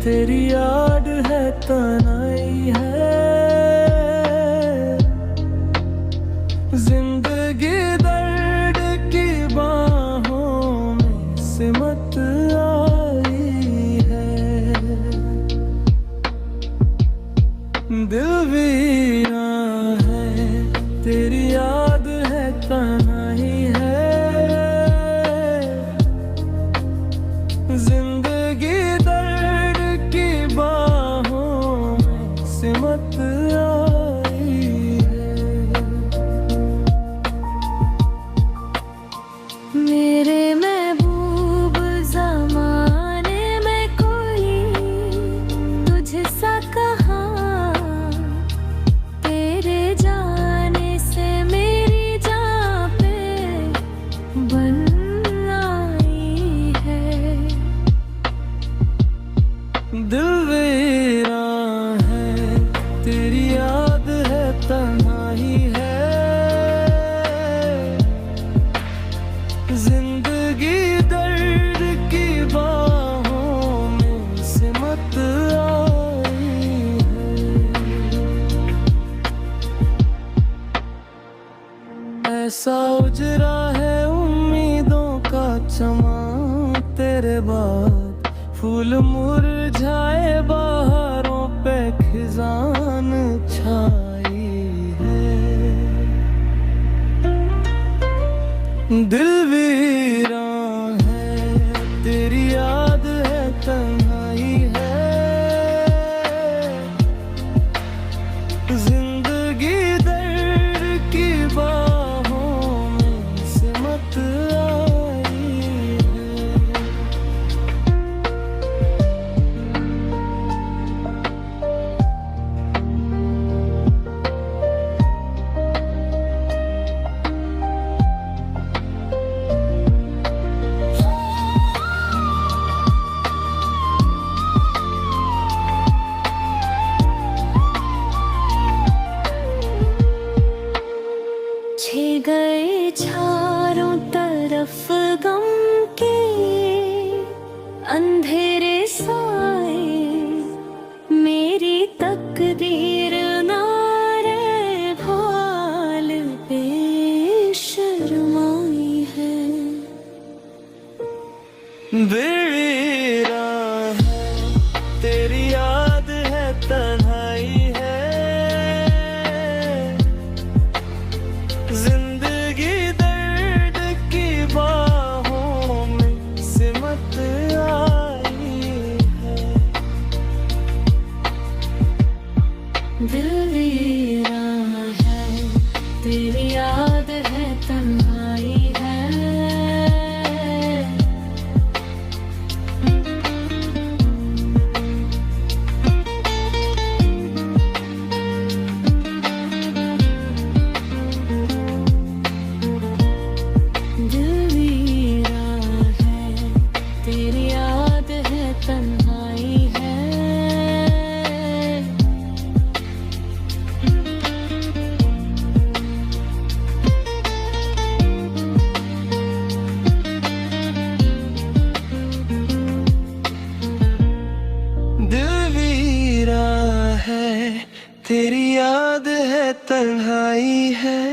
तेरी याद है तन्हाई है। जिंदगी दर्द की बाहों में सिमट आई है। दिल वीरान है, तेरी याद है तन्हाई है। जिंदगी दर्द की बाहों में सिमट आई है। मेरे महबूब ज़माने में कोई तुझसा कहाँ, तेरे जाने से मेरी जान पे बन आई है। दिल वीरान है, तेरी याद है तन्हाई है। जिंदगी दर्द की बाहों में सिमट आई है। ऐसा उजरा है उम्मीदों का चमन, तेरे बाद फूल मुरझाए बहारों पे खिजान छाई है। दिल वीरान है, तेरी याद है तन्हाई है। जिंदगी दर्द की बाहों में सिमट आई है। छे गए चारों तरफ गम के अंधेरे साए, मेरी तकदीर ना रे भाल पे शर्माई है। दिल वीरान है, तेरी याद है तन्हाई है। जिंदगी दर्द की बाहों में सिमट आई है। दिल वीरान है, तेरी याद है तन्हाई है। दिल वीरान है, तेरी याद है तन्हाई है। दिल वीरान है, तेरी याद है तन्हाई है।